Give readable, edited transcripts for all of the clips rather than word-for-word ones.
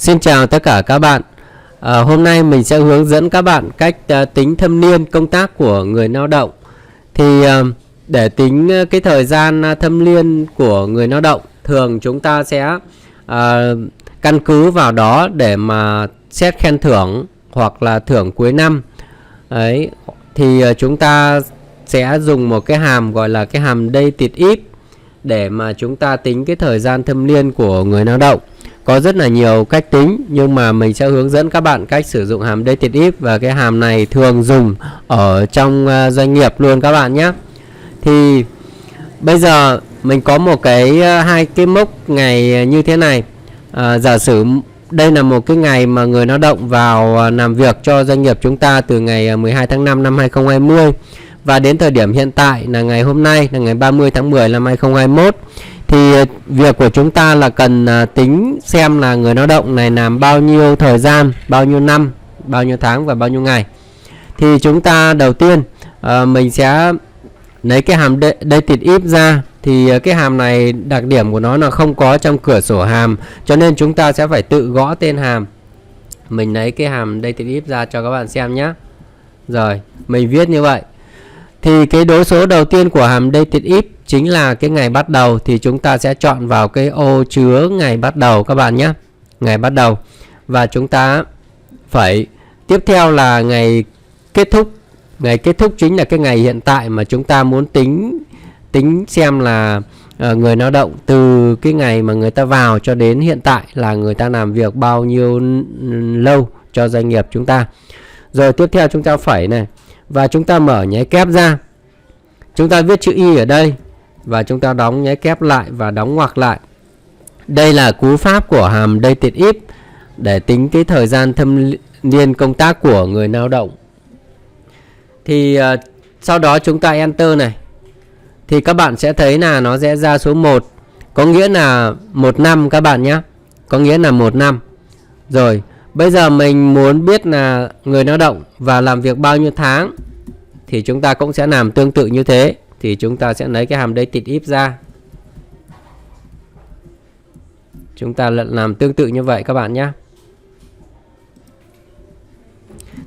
Xin chào tất cả các bạn. Hôm nay mình sẽ hướng dẫn các bạn cách tính thâm niên công tác của người lao động. Thì để tính cái thời gian thâm niên của người lao động, thường chúng ta sẽ căn cứ vào đó để mà xét khen thưởng hoặc là thưởng cuối năm. Đấy, thì chúng ta sẽ dùng một cái hàm gọi là cái hàm dated if để mà chúng ta tính cái thời gian thâm niên của người lao động. Có rất là nhiều cách tính, nhưng mà mình sẽ hướng dẫn các bạn cách sử dụng hàm dated if, và cái hàm này thường dùng ở trong doanh nghiệp luôn các bạn nhé. Thì bây giờ mình có một hai cái mốc ngày như thế này. Giả sử đây là một cái ngày mà người lao động vào làm việc cho doanh nghiệp chúng ta từ ngày 12 tháng 5 năm 2020, và đến thời điểm hiện tại là ngày hôm nay là ngày 30 tháng 10 năm 2021. Thì việc của chúng ta là cần tính xem là người lao động này làm bao nhiêu thời gian, bao nhiêu năm, bao nhiêu tháng và bao nhiêu ngày. Thì chúng ta đầu tiên mình sẽ lấy cái hàm dated if ra. Thì cái hàm này đặc điểm của nó là không có trong cửa sổ hàm, cho nên chúng ta sẽ phải tự gõ tên hàm. Mình lấy cái hàm dated if ra cho các bạn xem nhé. Rồi, mình viết như vậy. Thì cái đố số đầu tiên của hàm dated if chính là cái ngày bắt đầu, thì chúng ta sẽ chọn vào cái ô chứa ngày bắt đầu các bạn nhé. Ngày bắt đầu. Và chúng ta phải tiếp theo là ngày kết thúc. Ngày kết thúc chính là cái ngày hiện tại mà chúng ta muốn tính xem là người lao động từ cái ngày mà người ta vào cho đến hiện tại là người ta làm việc bao nhiêu lâu cho doanh nghiệp chúng ta. Rồi tiếp theo chúng ta phẩy này, và chúng ta mở nháy kép ra. Chúng ta viết chữ Y ở đây và chúng ta đóng nháy kép lại và đóng ngoặc lại. Đây là cú pháp của hàm dated if để tính cái thời gian thâm niên công tác của người lao động. Thì sau đó chúng ta enter này, thì các bạn sẽ thấy là nó sẽ ra số 1, có nghĩa là 1 năm các bạn nhé. Có nghĩa là 1 năm. Rồi, bây giờ mình muốn biết là người lao động và làm việc bao nhiêu tháng, thì chúng ta cũng sẽ làm tương tự như thế. Thì chúng ta sẽ lấy cái hàm dated if ra. Chúng ta làm tương tự như vậy các bạn nhé.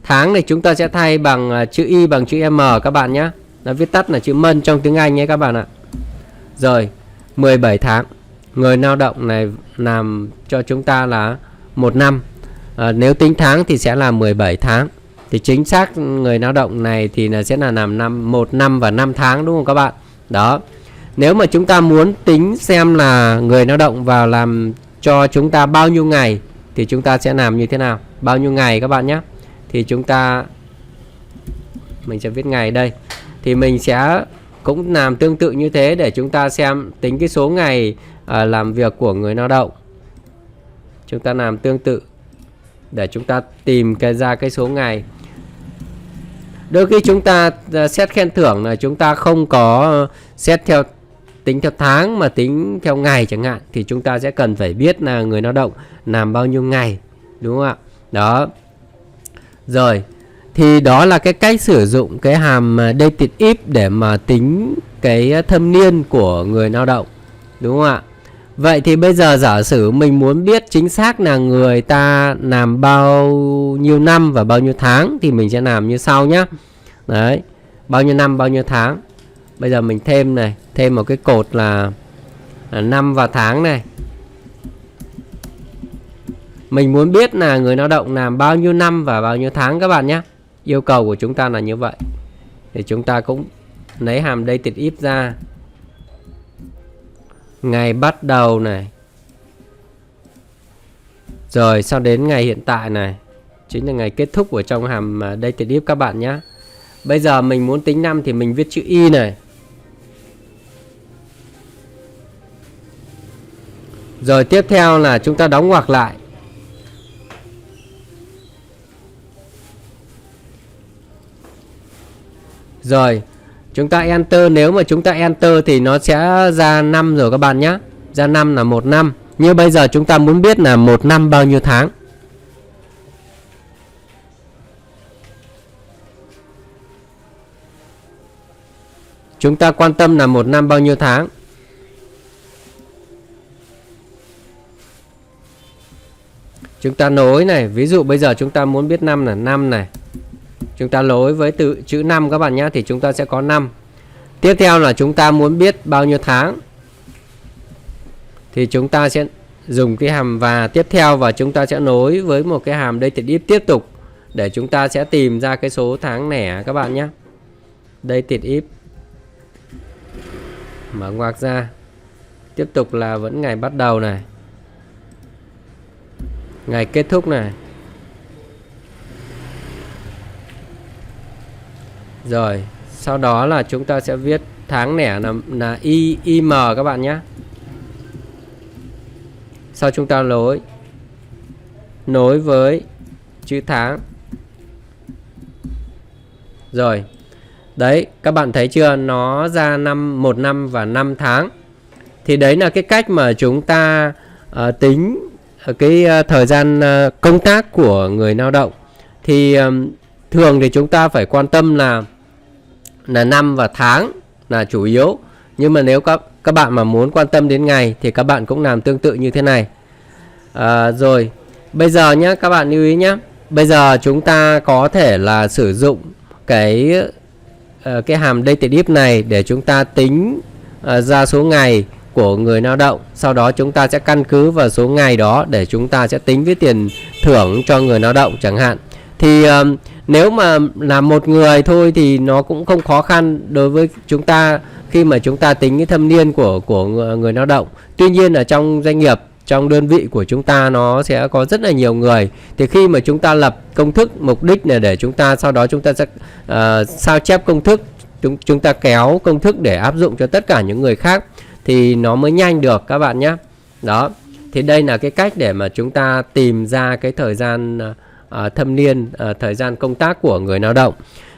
Tháng này chúng ta sẽ thay bằng chữ Y bằng chữ M các bạn nhé. Nó viết tắt là chữ mân trong tiếng Anh nhé các bạn ạ. Rồi, 17 tháng. Người lao động này làm cho chúng ta là 1 năm. Nếu tính tháng thì sẽ là 17 tháng. Thì chính xác người lao động này thì sẽ là làm 1 năm và 5 tháng, đúng không các bạn? Đó. Nếu mà chúng ta muốn tính xem là người lao động vào làm cho chúng ta bao nhiêu ngày, thì chúng ta sẽ làm như thế nào? Bao nhiêu ngày các bạn nhé. Thì mình sẽ viết ngày đây. Thì mình sẽ cũng làm tương tự như thế để chúng ta xem tính cái số ngày làm việc của người lao động. Chúng ta làm tương tự để chúng ta tìm ra cái số ngày. Đôi khi chúng ta xét khen thưởng là chúng ta không có xét tính theo tháng mà tính theo ngày chẳng hạn, thì chúng ta sẽ cần phải biết là người lao động làm bao nhiêu ngày, đúng không ạ? Đó. Rồi, thì đó là cái cách sử dụng cái hàm dated if để mà tính cái thâm niên của người lao động, đúng không ạ? Vậy thì bây giờ giả sử mình muốn biết chính xác là người ta làm bao nhiêu năm và bao nhiêu tháng, thì mình sẽ làm như sau nhé. Đấy, bao nhiêu năm bao nhiêu tháng. Bây giờ mình thêm một cái cột là năm và tháng này. Mình muốn biết là người lao động làm bao nhiêu năm và bao nhiêu tháng các bạn nhé. Yêu cầu của chúng ta là như vậy. Thì chúng ta cũng lấy hàm dated if ra. Ngày bắt đầu này. Rồi sau đến ngày hiện tại này, chính là ngày kết thúc ở trong hàm dated if các bạn nhé. Bây giờ mình muốn tính năm thì mình viết chữ Y này. Rồi tiếp theo là chúng ta đóng ngoặc lại. Rồi, chúng ta enter. Nếu mà chúng ta enter thì nó sẽ ra năm rồi các bạn nhé. Ra năm là 1 năm. Nhưng bây giờ chúng ta muốn biết là 1 năm bao nhiêu tháng. Chúng ta quan tâm là 1 năm bao nhiêu tháng. Chúng ta nối này, ví dụ bây giờ chúng ta muốn biết năm là 5 này. Chúng ta nối với từ chữ 5 các bạn nhé, thì chúng ta sẽ có 5. Tiếp theo là chúng ta muốn biết bao nhiêu tháng, thì chúng ta sẽ dùng cái hàm và tiếp theo, và chúng ta sẽ nối với một cái hàm đây tiệt if tiếp tục để chúng ta sẽ tìm ra cái số tháng lẻ các bạn nhé. Đây tiệt if, mở ngoặc ra, tiếp tục là vẫn ngày bắt đầu này, ngày kết thúc này. Rồi sau đó là chúng ta sẽ viết tháng lẻ là im các bạn nhé. Sau chúng ta nối với chữ tháng. Rồi đấy, các bạn thấy chưa, nó ra một năm và 5 tháng. Thì đấy là cái cách mà chúng ta tính cái thời gian công tác của người lao động. Thì thường thì chúng ta phải quan tâm là năm và tháng là chủ yếu. Nhưng mà nếu các bạn mà muốn quan tâm đến ngày thì các bạn cũng làm tương tự như thế này. Rồi bây giờ nhé, các bạn lưu ý nhé. Bây giờ chúng ta có thể là sử dụng cái hàm dated if này để chúng ta tính ra số ngày của người lao động. Sau đó chúng ta sẽ căn cứ vào số ngày đó để chúng ta sẽ tính cái tiền thưởng cho người lao động chẳng hạn. Thì nếu mà là một người thôi thì nó cũng không khó khăn đối với chúng ta khi mà chúng ta tính cái thâm niên của người lao động. Tuy nhiên ở trong doanh nghiệp, trong đơn vị của chúng ta nó sẽ có rất là nhiều người. Thì khi mà chúng ta lập công thức, mục đích là để chúng ta sau đó chúng ta sẽ sao chép công thức, chúng ta kéo công thức để áp dụng cho tất cả những người khác thì nó mới nhanh được các bạn nhé. Đó, thì đây là cái cách để mà chúng ta tìm ra cái thời gian thâm niên, thời gian công tác của người lao động.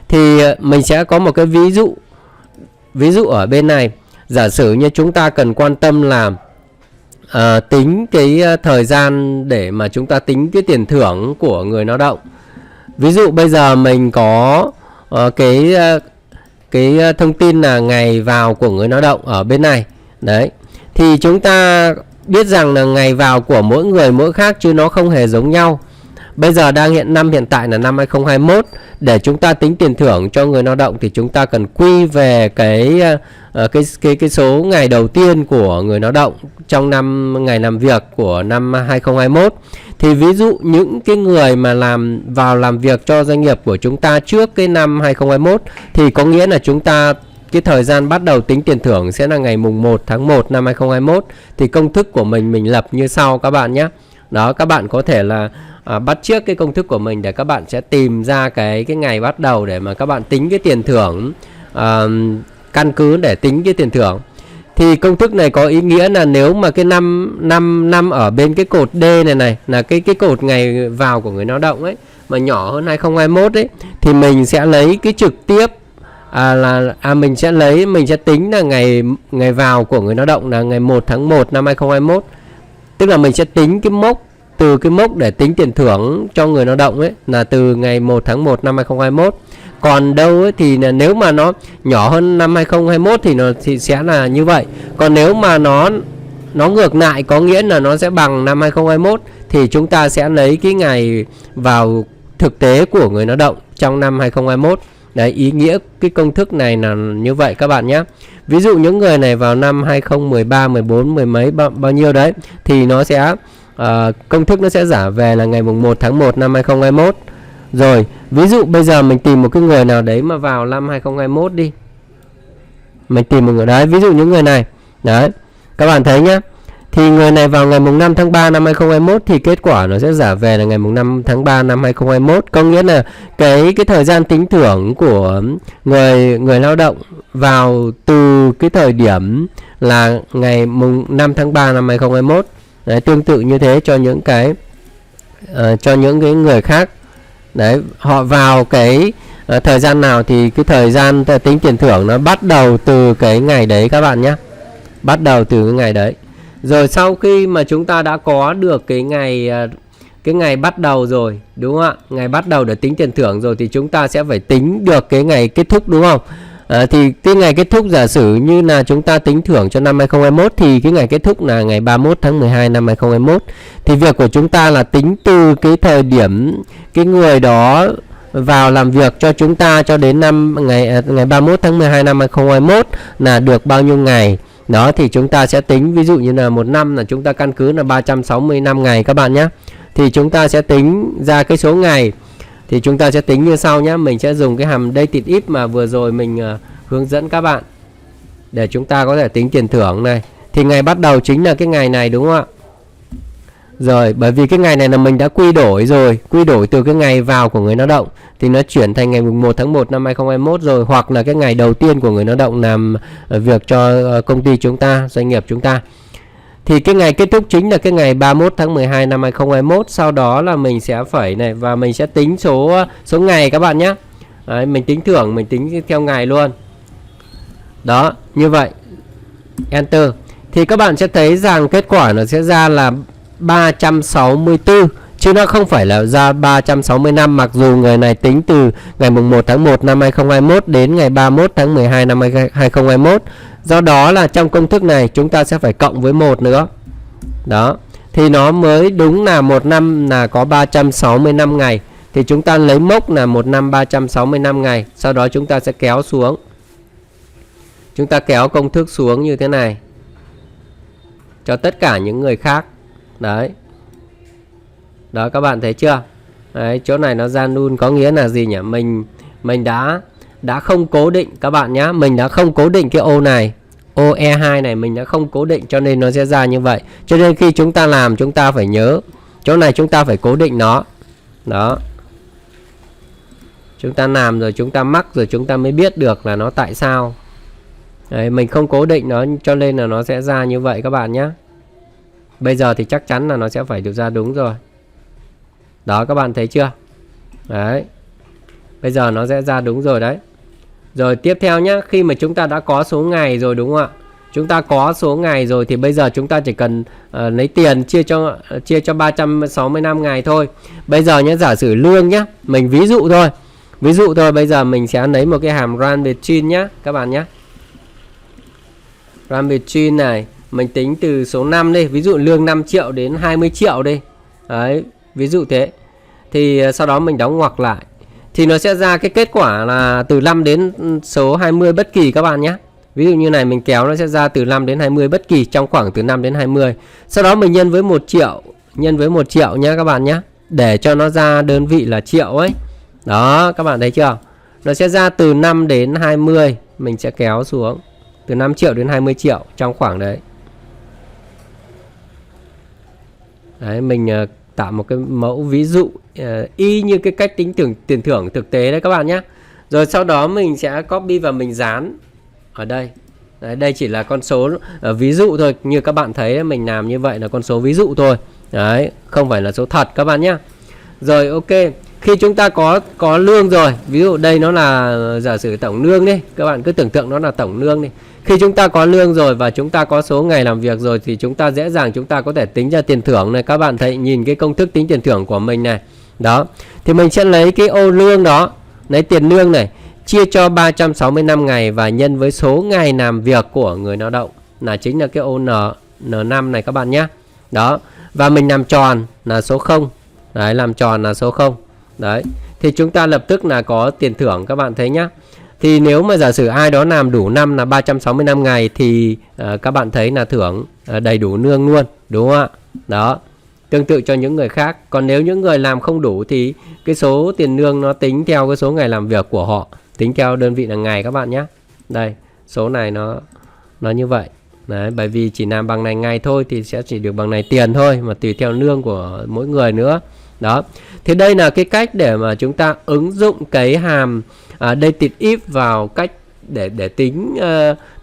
Thì mình sẽ có một cái ví dụ ở bên này. Giả sử như chúng ta cần quan tâm là tính cái thời gian để mà chúng ta tính cái tiền thưởng của người lao động. Ví dụ bây giờ mình có cái thông tin là ngày vào của người lao động ở bên này. Đấy, thì chúng ta biết rằng là ngày vào của mỗi người mỗi khác chứ nó không hề giống nhau. Bây giờ năm hiện tại là năm 2021. Để chúng ta tính tiền thưởng cho người lao động thì chúng ta cần quy về cái số ngày đầu tiên của người lao động trong ngày làm việc của năm 2021. Thì ví dụ những cái người mà làm việc cho doanh nghiệp của chúng ta trước cái năm 2021 thì có nghĩa là chúng ta cái thời gian bắt đầu tính tiền thưởng sẽ là ngày mùng 1 tháng 1 năm 2021. Thì công thức của mình lập như sau các bạn nhé. Đó, các bạn có thể là bắt chước cái công thức của mình để các bạn sẽ tìm ra cái ngày bắt đầu để mà các bạn tính cái tiền thưởng, căn cứ để tính cái tiền thưởng. Thì công thức này có ý nghĩa là nếu mà cái năm ở bên cái cột D này là cái cột ngày vào của người lao động ấy mà nhỏ hơn 2021 ấy thì mình sẽ lấy cái trực tiếp mình sẽ tính là ngày vào của người lao động là ngày 1 tháng 1 năm 2021. Tức là mình sẽ tính cái mốc, từ cái mốc để tính tiền thưởng cho người lao động ấy là từ ngày 1 tháng 1 năm 2021. Còn đâu ấy thì là nếu mà nó nhỏ hơn năm 2021 thì nó sẽ là như vậy. Còn nếu mà nó ngược lại, có nghĩa là nó sẽ bằng năm 2021 thì chúng ta sẽ lấy cái ngày vào thực tế của người lao động trong năm 2021. Đấy, ý nghĩa cái công thức này là như vậy các bạn nhé. Ví dụ những người này vào năm 2013, 14, mười mấy bao nhiêu đấy thì nó sẽ công thức nó sẽ giả về là ngày mùng 1 tháng 1 năm 2021. Rồi, ví dụ bây giờ mình tìm một cái người nào đấy mà vào năm 2021 đi. Mình tìm một người đấy, ví dụ những người này. Đấy, các bạn thấy nhá. Thì người này vào ngày mùng 5 tháng 3 năm 2021 thì kết quả nó sẽ giả về là ngày mùng 5 tháng 3 năm 2021. Có nghĩa là cái thời gian tính thưởng của người lao động vào từ cái thời điểm là ngày mùng 5 tháng 3 năm 2021. Đấy, tương tự như thế cho những cái người khác. Đấy, họ vào cái thời gian nào thì cái thời gian tính tiền thưởng nó bắt đầu từ cái ngày đấy các bạn nhé. Bắt đầu từ cái ngày đấy. Rồi sau khi mà chúng ta đã có được cái ngày bắt đầu rồi, đúng không ạ? Ngày bắt đầu để tính tiền thưởng rồi thì chúng ta sẽ phải tính được cái ngày kết thúc, đúng không? Thì cái ngày kết thúc giả sử như là chúng ta tính thưởng cho năm 2021 thì cái ngày kết thúc là ngày 31 tháng 12 năm 2021. Thì việc của chúng ta là tính từ cái thời điểm cái người đó vào làm việc cho chúng ta cho đến ngày 31 tháng 12 năm 2021 là được bao nhiêu ngày. Đó thì chúng ta sẽ tính, ví dụ như là một năm là chúng ta căn cứ là 365 ngày các bạn nhé. Thì chúng ta sẽ tính ra cái số ngày. Thì chúng ta sẽ tính như sau nhé. Mình sẽ dùng cái hàm dated if mà vừa rồi mình hướng dẫn các bạn để chúng ta có thể tính tiền thưởng này. Thì ngày bắt đầu chính là cái ngày này đúng không ạ? Rồi, bởi vì cái ngày này là mình đã quy đổi rồi, quy đổi từ cái ngày vào của người lao động thì nó chuyển thành ngày 1 tháng 1 năm 2021 rồi, hoặc là cái ngày đầu tiên của người lao động làm việc cho công ty chúng ta, doanh nghiệp chúng ta. Thì cái ngày kết thúc chính là cái ngày 31 tháng 12 năm 2021. Sau đó là mình sẽ phẩy này và mình sẽ tính số ngày các bạn nhé. Đấy, mình tính thưởng, mình tính theo ngày luôn. Đó, như vậy. Enter. Thì các bạn sẽ thấy rằng kết quả nó sẽ ra là 364 chứ nó không phải là ra 365, mặc dù người này tính từ ngày 1 tháng 1 năm 2021 đến ngày 31 tháng 12 năm 2021. Do đó là trong công thức này chúng ta sẽ phải cộng với 1 nữa. Đó. Thì nó mới đúng là một năm là có 365 ngày. Thì chúng ta lấy mốc là một năm 365 ngày. Sau đó chúng ta sẽ kéo xuống. Chúng ta kéo công thức xuống như thế này cho tất cả những người khác. Đấy. Đó các bạn thấy chưa? Đấy, chỗ này nó ra null có nghĩa là gì nhỉ? Mình đã không cố định các bạn nhé. Mình đã không cố định cái ô này. Ô E2 này mình đã không cố định cho nên nó sẽ ra như vậy. Cho nên khi chúng ta làm chúng ta phải nhớ chỗ này chúng ta phải cố định nó. Đó. Chúng ta làm rồi chúng ta mắc rồi chúng ta mới biết được là nó tại sao. Đấy, mình không cố định nó cho nên là nó sẽ ra như vậy các bạn nhé. Bây giờ thì chắc chắn là nó sẽ phải được ra đúng rồi. Đó các bạn thấy chưa? Đấy. Bây giờ nó sẽ ra đúng rồi đấy. Rồi tiếp theo nhé, khi mà chúng ta đã có số ngày rồi đúng không ạ? Chúng ta có số ngày rồi thì bây giờ chúng ta chỉ cần lấy tiền chia cho 365 ngày thôi. Bây giờ nhé, giả sử lương nhé, mình ví dụ thôi. Ví dụ thôi, bây giờ mình sẽ lấy một cái hàm run between nhé các bạn nhé. Run between này, mình tính từ số 5 đi, ví dụ lương 5 triệu đến 20 triệu đi. Đấy, ví dụ thế. Thì sau đó mình đóng ngoặc lại. Thì nó sẽ ra cái kết quả là từ 5 đến số 20 bất kỳ các bạn nhé. Ví dụ như này mình kéo nó sẽ ra từ 5 đến 20 bất kỳ trong khoảng từ 5 đến 20. Sau đó mình nhân với 1 triệu, nhân với 1 triệu nhé các bạn nhé. Để cho nó ra đơn vị là triệu ấy. Đó, các bạn thấy chưa? Nó sẽ ra từ 5 đến 20, mình sẽ kéo xuống. Từ 5 triệu đến 20 triệu trong khoảng đấy. Đấy, mình tạo một cái mẫu ví dụ y như cái cách tính tiền thưởng thực tế đấy các bạn nhé. Rồi sau đó mình sẽ copy và mình dán ở đây. Đấy, đây chỉ là con số ví dụ thôi. Như các bạn thấy mình làm như vậy là con số ví dụ thôi. Đấy, không phải là số thật các bạn nhé. Rồi ok, khi chúng ta có lương rồi, ví dụ đây nó là giả sử tổng lương đi, các bạn cứ tưởng tượng nó là tổng lương đi. Khi chúng ta có lương rồi và chúng ta có số ngày làm việc rồi thì chúng ta dễ dàng chúng ta có thể tính ra tiền thưởng này. Các bạn thấy nhìn cái công thức tính tiền thưởng của mình này. Đó. Thì mình sẽ lấy cái ô lương đó, lấy tiền lương này, chia cho 365 ngày và nhân với số ngày làm việc của người lao động, là chính là cái ô N5 này các bạn nhé. Đó. Và mình làm tròn là số 0. Đấy, làm tròn là số 0. Đấy. Thì chúng ta lập tức là có tiền thưởng các bạn thấy nhá. Thì nếu mà giả sử ai đó làm đủ năm là 365 ngày thì các bạn thấy là thưởng đầy đủ lương luôn, đúng không ạ? Đó. Tương tự cho những người khác. Còn nếu những người làm không đủ thì cái số tiền lương nó tính theo cái số ngày làm việc của họ, tính theo đơn vị là ngày các bạn nhé. Đây, số này nó như vậy. Đấy, bởi vì chỉ làm bằng này ngày thôi thì sẽ chỉ được bằng này tiền thôi, mà tùy theo lương của mỗi người nữa. Đó. Thì đây là cái cách để mà chúng ta ứng dụng cái hàm dated if vào cách để tính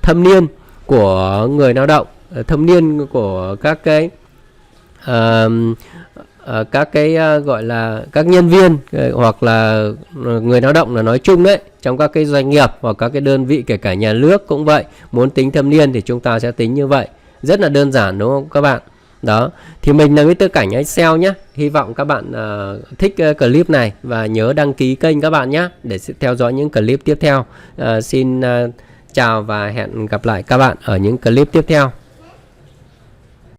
thâm niên của người lao động, thâm niên của các cái gọi là các nhân viên hoặc là người lao động là nói chung đấy, trong các cái doanh nghiệp hoặc các cái đơn vị kể cả nhà nước cũng vậy, muốn tính thâm niên thì chúng ta sẽ tính như vậy, rất là đơn giản đúng không các bạn? Đó, thì mình là Mr. Cảnh Excel nhé. Hy vọng các bạn thích clip này và nhớ đăng ký kênh các bạn nhé để theo dõi những clip tiếp theo. Xin chào và hẹn gặp lại các bạn ở những clip tiếp theo.